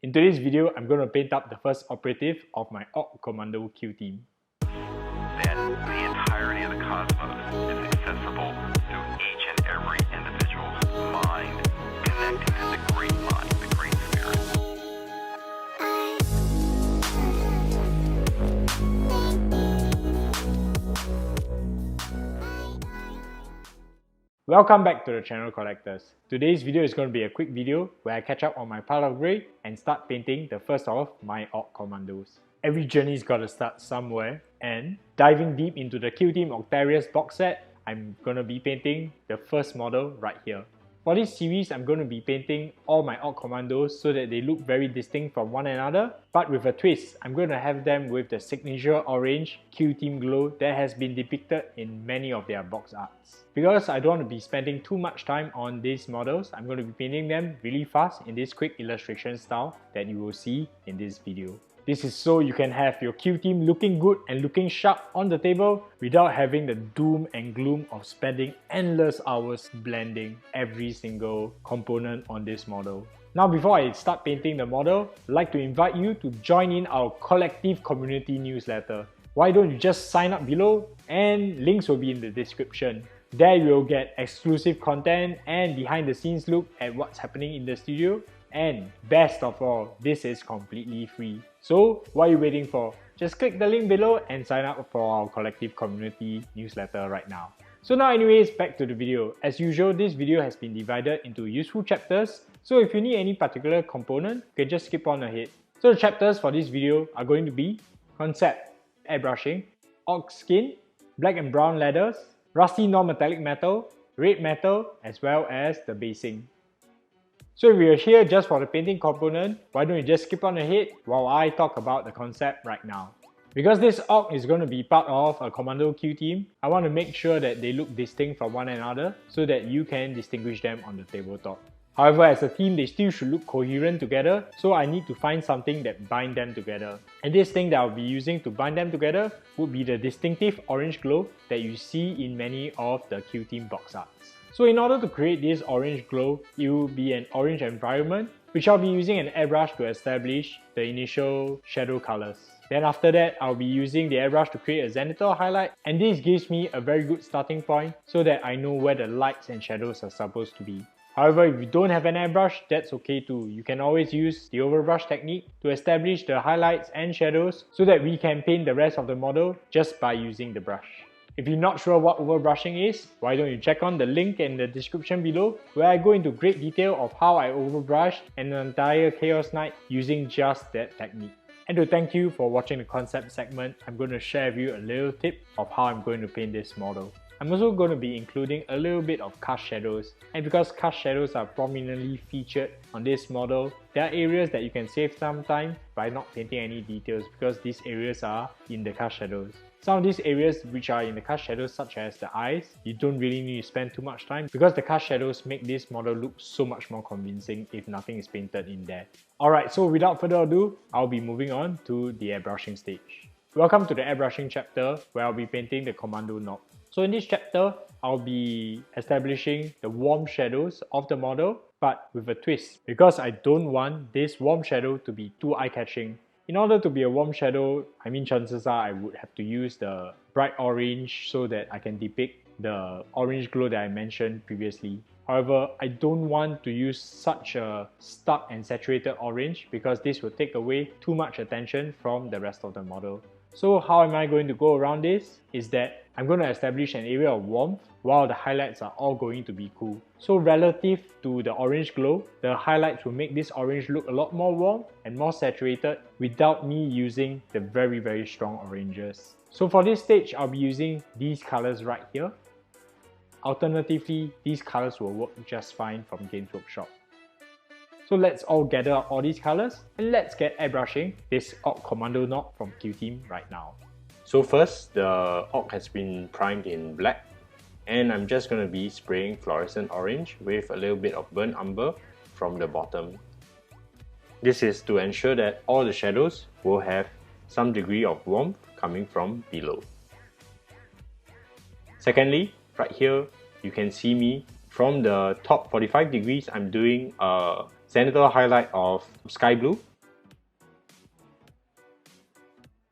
In today's video, I'm going to paint up the first operative of my Ork Kommando Kill Team. That the entirety of the cosmos is accessible through each and every individual's mind, connecting to the great mind, the great spirit. Welcome back to the channel, collectors. Today's video is going to be a quick video where I catch up on my pile of grey and start painting the first of my Ork Kommandos. Every journey's got to start somewhere, and diving deep into the Kill Team Octarius Box set, I'm going to be painting the first model right here. For this series, I'm going to be painting all my Ork Kommandos so that they look very distinct from one another, but with a twist. I'm going to have them with the signature orange Kill Team glow that has been depicted in many of their box arts. Because I don't want to be spending too much time on these models, I'm going to be painting them really fast in this quick illustration style that you will see in this video. This is so you can have your Kill Team looking good and looking sharp on the table without having the doom and gloom of spending endless hours blending every single component on this model. Now, before I start painting the model, I'd like to invite you to join in our Kolectiv community newsletter. Why don't you just sign up below, and links will be in the description. There you will get exclusive content and behind the scenes look at what's happening in the studio. And best of all, this is completely free. So what are you waiting for? Just click the link below and sign up for our Kolectiv community newsletter right now. So now anyways, back to the video. As usual, this video has been divided into useful chapters. So if you need any particular component, you can just skip on ahead. So the chapters for this video are going to be Concept, Airbrushing, Ork Skin, Black and Brown Leathers, Rusty non-metallic metal, Red metal, as well as the basing. So if you're here just for the painting component, why don't you just skip on ahead while I talk about the concept right now. Because this Ork is going to be part of a Kommando Kill Team, I want to make sure that they look distinct from one another so that you can distinguish them on the tabletop. However, as a team, they still should look coherent together, so I need to find something that binds them together. And this thing that I'll be using to bind them together would be the distinctive orange glow that you see in many of the Kill Team box arts. So in order to create this orange glow, it will be an orange environment, which I'll be using an airbrush to establish the initial shadow colors. Then after that, I'll be using the airbrush to create a zenithal highlight, and this gives me a very good starting point so that I know where the lights and shadows are supposed to be. However, if you don't have an airbrush, that's okay too. You can always use the overbrush technique to establish the highlights and shadows so that we can paint the rest of the model just by using the brush. If you're not sure what overbrushing is, why don't you check on the link in the description below where I go into great detail of how I overbrushed an entire Chaos Knight using just that technique. And to thank you for watching the concept segment, I'm going to share with you a little tip of how I'm going to paint this model. I'm also going to be including a little bit of cast shadows, and because cast shadows are prominently featured on this model, there are areas that you can save some time by not painting any details because these areas are in the cast shadows. Some of these areas which are in the cast shadows, such as the eyes, you don't really need to spend too much time because the cast shadows make this model look so much more convincing if nothing is painted in there. Alright, so without further ado, I'll be moving on to the airbrushing stage. Welcome to the airbrushing chapter where I'll be painting the Kommando Nob. So in this chapter, I'll be establishing the warm shadows of the model, but with a twist, because I don't want this warm shadow to be too eye-catching. In order to be a warm shadow, chances are I would have to use the bright orange so that I can depict the orange glow that I mentioned previously. However, I don't want to use such a stark and saturated orange because this will take away too much attention from the rest of the model. So how am I going to go around this? Is that I'm going to establish an area of warmth while the highlights are all going to be cool. So relative to the orange glow, the highlights will make this orange look a lot more warm and more saturated without me using the very strong oranges. So for this stage, I'll be using these colors right here. Alternatively, these colors will work just fine from Games Workshop. So let's all gather up all these colors and let's get airbrushing this Ork Kommando Nob from Kill Team right now. So first, the Ork has been primed in black, and I'm just going to be spraying fluorescent orange with a little bit of burnt umber from the bottom. This is to ensure that all the shadows will have some degree of warmth coming from below. Secondly, right here, you can see me from the top 45 degrees, I'm doing a zenithal highlight of sky blue,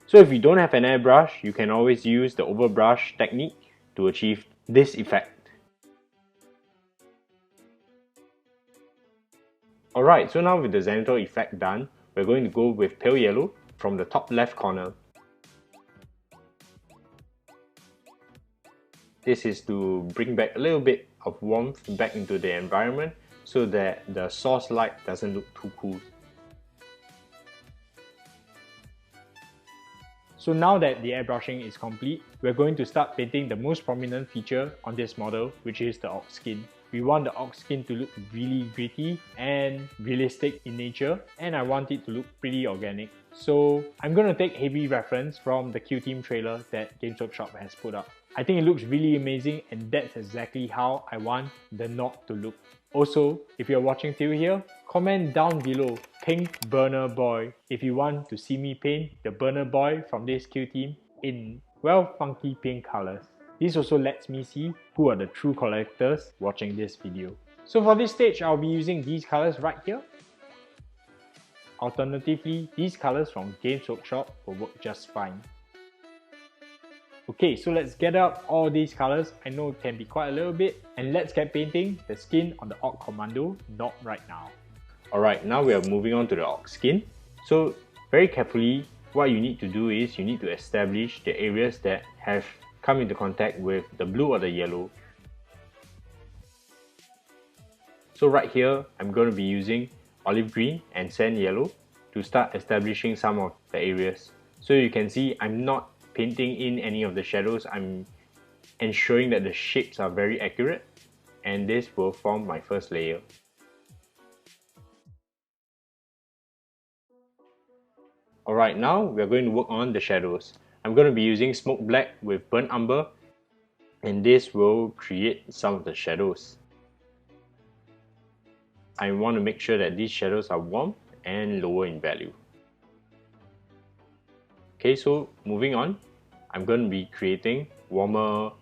So if you don't have an airbrush, you can always use the overbrush technique to achieve this effect. Alright, so now with the zenithal effect done, we're going to go with pale yellow from the top left corner. This is to bring back a little bit of warmth back into the environment so that the source light doesn't look too cool. So now that the airbrushing is complete, we're going to start painting the most prominent feature on this model, which is the Ork Skin. We want the Ork Skin to look really gritty and realistic in nature, and I want it to look pretty organic. So I'm going to take heavy reference from the Kill Team trailer that Games Workshop has put up. I think it looks really amazing, and that's exactly how I want the Nob to look. Also, if you're watching till here, comment down below Pink Burner Boy if you want to see me paint the Burner Boy from this Kill Team in, well, funky pink colors. This also lets me see who are the true collectors watching this video. So for this stage, I'll be using these colors right here. Alternatively, these colors from Games Workshop will work just fine. Okay, so let's get out all these colors. I know it can be quite a little bit, and let's get painting the skin on the Ork Kommando Nob right now. Alright, now we are moving on to the Ork Skin. So very carefully, what you need to do is you need to establish the areas that have come into contact with the blue or the yellow. So right here, I'm going to be using olive green and sand yellow to start establishing some of the areas. So you can see I'm not painting in any of the shadows. I'm ensuring that the shapes are very accurate, and this will form my first layer. Alright, now we are going to work on the shadows. I'm going to be using smoke black with burnt umber, and this will create some of the shadows. I want to make sure that these shadows are warm and lower in value. Okay, so moving on, I'm going to be creating warmer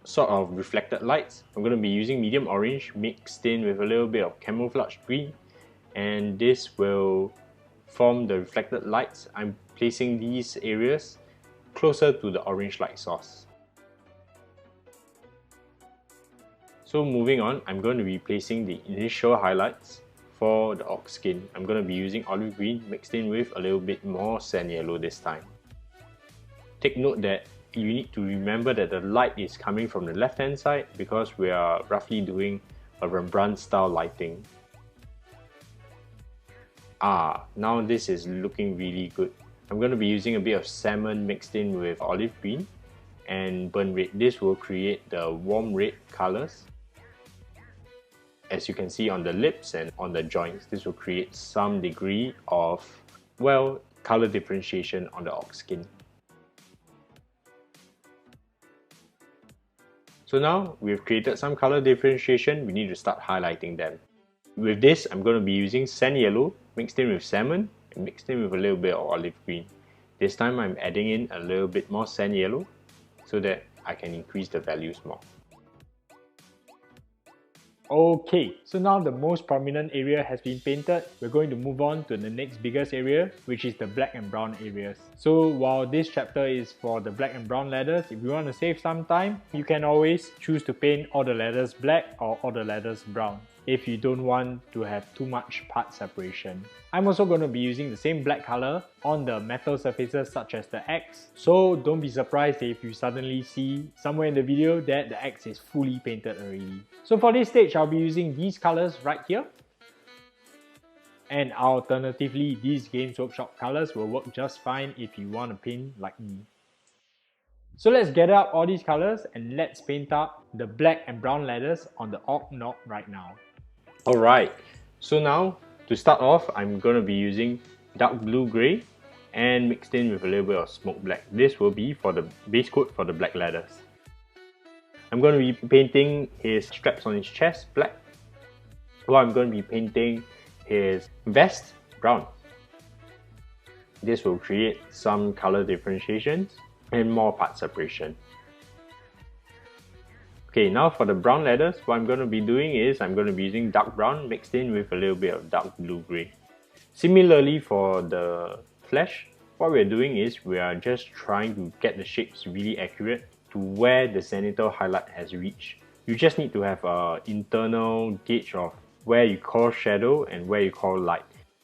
sort of reflected lights. I'm going to be using medium orange mixed in with a little bit of camouflage green, and this will form the reflected lights. I'm placing these areas closer to the orange light source. So moving on, I'm going to be placing the initial highlights for the Ork Skin. I'm going to be using olive green mixed in with a little bit more sand yellow this time. Take note that you need to remember that the light is coming from the left hand side because we are roughly doing a Rembrandt style lighting. Now this is looking really good. I'm going to be using a bit of salmon mixed in with olive green and burnt red. This will create the warm red colors. As you can see on the lips and on the joints, this will create some degree of, well, color differentiation on the Ork Skin. So now we've created some color differentiation, we need to start highlighting them. With this, I'm going to be using sand yellow mixed in with salmon and mixed in with a little bit of olive green. This time I'm adding in a little bit more sand yellow so that I can increase the values more. Okay, so now the most prominent area has been painted. We're going to move on to the next biggest area, which is the black and brown areas. So while this chapter is for the black and brown letters, if you want to save some time, you can always choose to paint all the letters black or all the letters brown if you don't want to have too much part separation. I'm also going to be using the same black color on the metal surfaces such as the axe, so don't be surprised if you suddenly see somewhere in the video that the axe is fully painted already. So for this stage, I'll be using these colors right here, and alternatively these Games Workshop colors will work just fine if you want to paint like me. So let's gather up all these colors and let's paint up the black and brown letters on the Ork Nob right now. Alright, so now to start off, I'm going to be using dark blue grey and mixed in with a little bit of smoke black. This will be for the base coat for the black letters. I'm going to be painting his straps on his chest black, while I'm going to be painting his vest brown. This will create some color differentiations and more part separation. Okay, now for the brown letters, what I'm going to be doing is I'm going to be using dark brown mixed in with a little bit of dark blue grey. Similarly for the flesh, what we're doing is we are just trying to get the shapes really accurate to where the zenithal highlight has reached. You just need to have an internal gauge of where you call shadow and where you call light.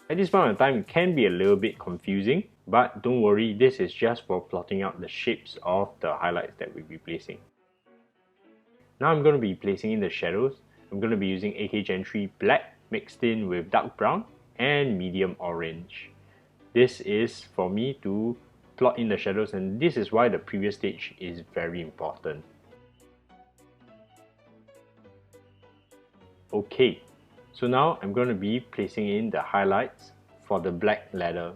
At this point in time, it can be a little bit confusing, but don't worry, this is just for plotting out the shapes of the highlights that we'll be placing. Now I'm going to be placing in the shadows. I'm going to be using AK Gen 3 black mixed in with dark brown and medium orange. This is for me to plot in the shadows, and this is why the previous stage is very important. Okay, so now I'm going to be placing in the highlights for the black ladder.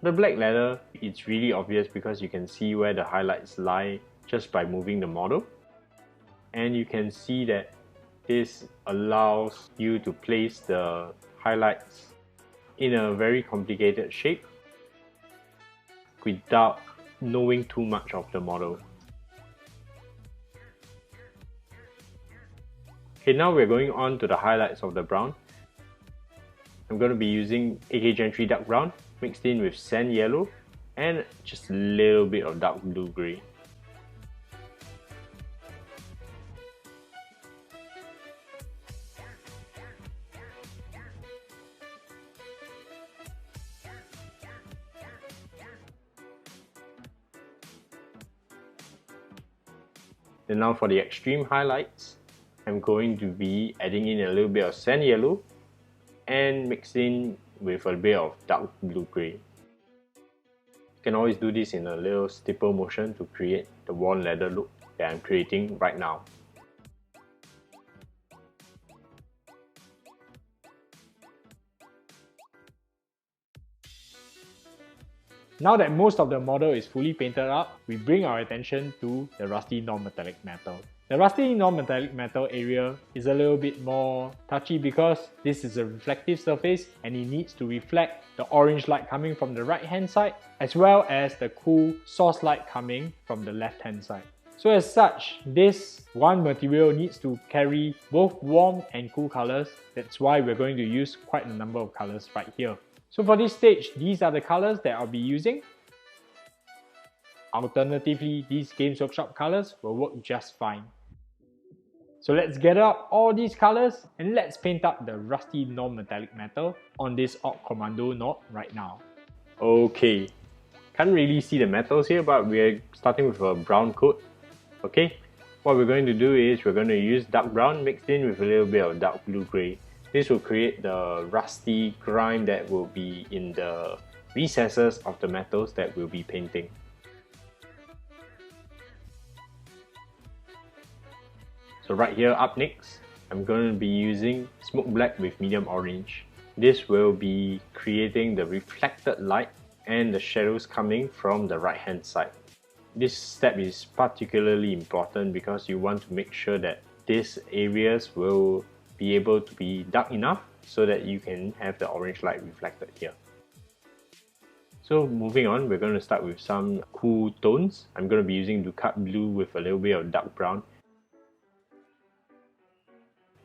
The black ladder, it's really obvious because you can see where the highlights lie just by moving the model. And you can see that this allows you to place the highlights in a very complicated shape without knowing too much of the model. Okay, now we're going on to the highlights of the brown. I'm going to be using AK Gen 3 dark brown mixed in with sand yellow and just a little bit of dark blue grey. And now for the extreme highlights, I'm going to be adding in a little bit of sand yellow and mixing with a bit of dark blue grey. You can always do this in a little stipple motion to create the worn leather look that I'm creating right now. Now that most of the model is fully painted up, we bring our attention to the rusty non-metallic metal. The rusty non-metallic metal area is a little bit more touchy because this is a reflective surface and it needs to reflect the orange light coming from the right hand side as well as the cool source light coming from the left hand side. So as such, this one material needs to carry both warm and cool colors. That's why we're going to use quite a number of colors right here. So for this stage, these are the colors that I'll be using. Alternatively, these Games Workshop colors will work just fine. So let's gather up all these colors and let's paint up the rusty non-metallic metal on this Ork Kommando Nob right now. Okay, can't really see the metals here, but we're starting with a brown coat. Okay, what we're going to do is we're going to use dark brown mixed in with a little bit of dark blue grey. This will create the rusty grime that will be in the recesses of the metals that we'll be painting. So right here up next, I'm going to be using smoke black with medium orange. This will be creating the reflected light and the shadows coming from the right hand side. This step is particularly important because you want to make sure that these areas will be able to be dark enough so that you can have the orange light reflected here. So moving on, we're going to start with some cool tones. I'm going to be using Ducat blue with a little bit of dark brown.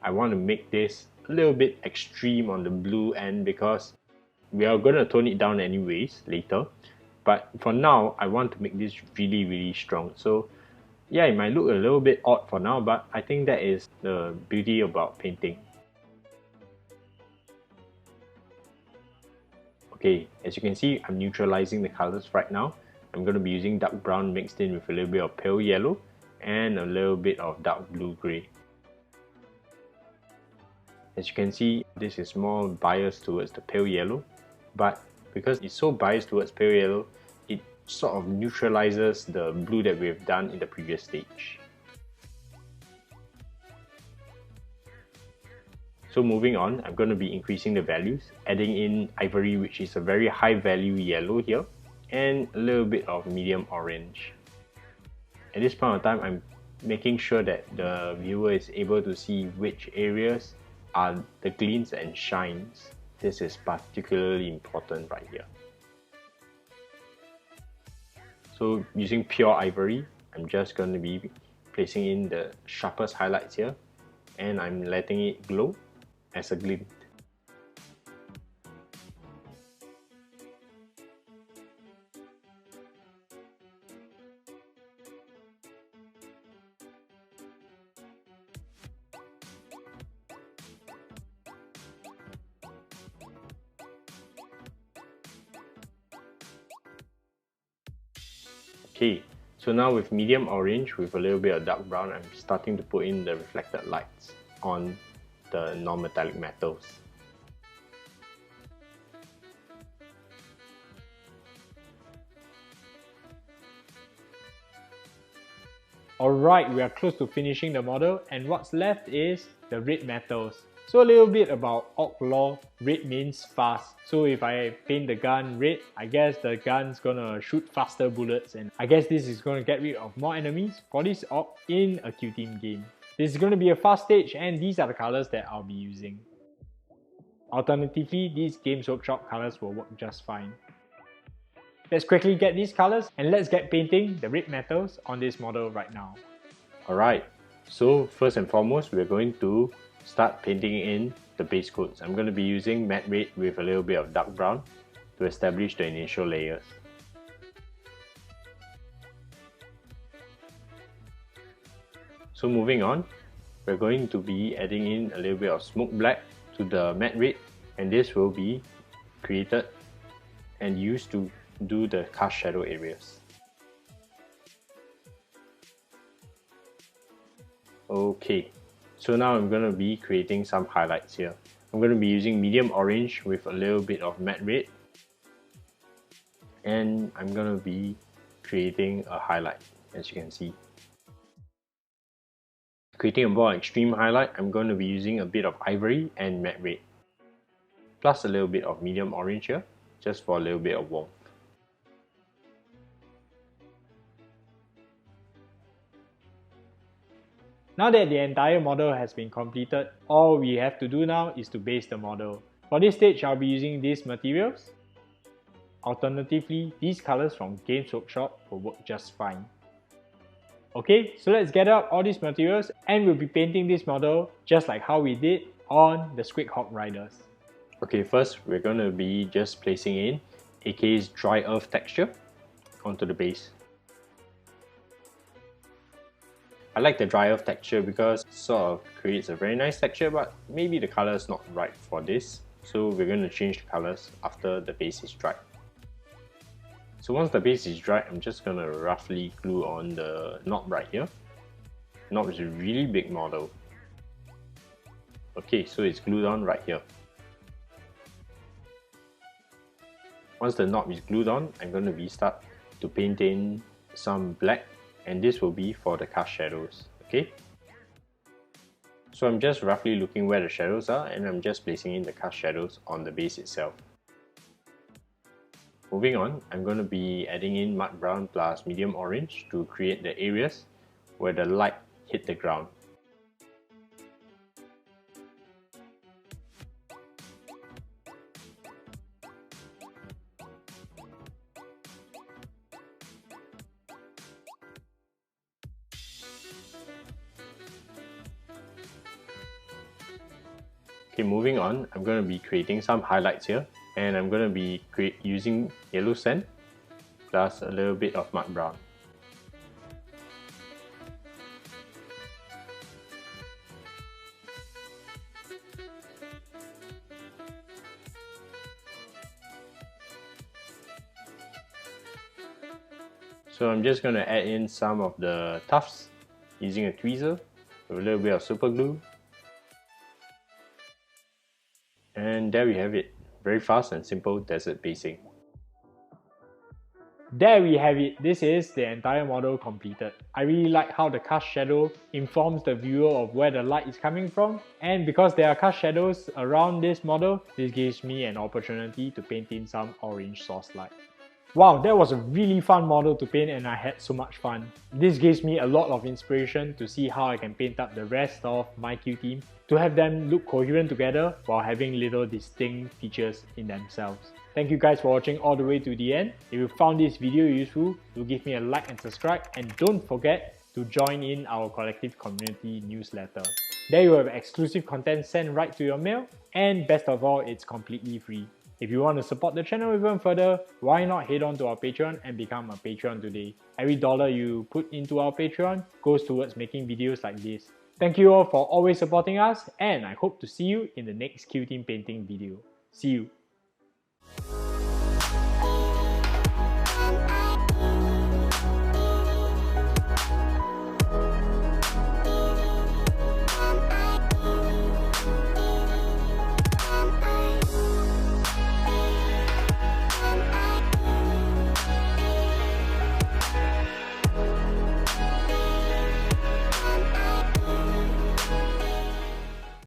I want to make this a little bit extreme on the blue end because we are going to tone it down anyways later. But for now, I want to make this really strong. So yeah, it might look a little bit odd for now, but I think that is the beauty about painting. Okay, as you can see, I'm neutralizing the colors right now. I'm going to be using dark brown mixed in with a little bit of pale yellow and a little bit of dark blue grey. As you can see, this is more biased towards the pale yellow, but because it's so biased towards pale yellow, it sort of neutralizes the blue that we've done in the previous stage. So moving on, I'm going to be increasing the values, adding in ivory, which is a very high value yellow here, and a little bit of medium orange. At this point of time, I'm making sure that the viewer is able to see which areas are the gleams and shines. This is particularly important right here. So using pure ivory, I'm just going to be placing in the sharpest highlights here, and I'm letting it glow as a glint. Okay, so now with medium orange with a little bit of dark brown, I'm starting to put in the reflected lights on the non-metallic metals. Alright, we are close to finishing the model, and what's left is the red metals. So a little bit about Ork lore, red means fast. So if I paint the gun red, I guess the gun's gonna shoot faster bullets, and I guess this is gonna get rid of more enemies for this Ork in a Kill Team game. This is gonna be a fast stage, and these are the colors that I'll be using. Alternatively, these Games Workshop colors will work just fine. Let's quickly get these colors and let's get painting the red metals on this model right now. Alright, so first and foremost, we're going to start painting in the base coats. I'm going to be using matte red with a little bit of dark brown to establish the initial layers. So moving on, we're going to be adding in a little bit of smoke black to the matte red, and this will be created and used to do the cast shadow areas. Okay, so now I'm going to be creating some highlights here. I'm going to be using medium orange with a little bit of matte red, and I'm going to be creating a highlight, as you can see. Creating a more extreme highlight, I'm going to be using a bit of ivory and matte red, plus a little bit of medium orange here, just for a little bit of warmth. Now that the entire model has been completed, all we have to do now is to base the model. For this stage, I'll be using these materials. Alternatively, these colors from Games Workshop will work just fine. Okay, so let's gather up all these materials and we'll be painting this model just like how we did on the Squighawk Riders. Okay, first we're going to be just placing in AK's dry earth texture onto the base. I like the dry earth texture because it sort of creates a very nice texture, but maybe the color is not right for this. So we're going to change the colors after the base is dried. So once the base is dried, I'm just going to roughly glue on the knob right here. Knob is a really big model. Okay, so it's glued on right here. Once the knob is glued on, I'm going to start to paint in some black, and this will be for the cast shadows. Okay, so I'm just roughly looking where the shadows are, and I'm just placing in the cast shadows on the base itself. Moving on, I'm going to be adding in mud brown plus medium orange to create the areas where the light hit the ground. Okay, moving on, I'm going to be creating some highlights here, and I'm going to be using yellow sand plus a little bit of mud brown. So I'm just going to add in some of the tufts using a tweezer with a little bit of super glue. And there we have it. Very fast and simple desert basing. There we have it. This is the entire model completed. I really like how the cast shadow informs the viewer of where the light is coming from, and because there are cast shadows around this model, this gives me an opportunity to paint in some orange source light. Wow, that was a really fun model to paint and I had so much fun. This gives me a lot of inspiration to see how I can paint up the rest of my Kill Team to have them look coherent together while having little distinct features in themselves. Thank you guys for watching all the way to the end. If you found this video useful, do give me a like and subscribe, and don't forget to join in our Kolectiv community newsletter. There you have exclusive content sent right to your mail, and best of all, it's completely free. If you want to support the channel even further, why not head on to our Patreon and become a Patreon today. Every dollar you put into our Patreon goes towards making videos like this. Thank you all for always supporting us, and I hope to see you in the next Kill Team painting video. See you!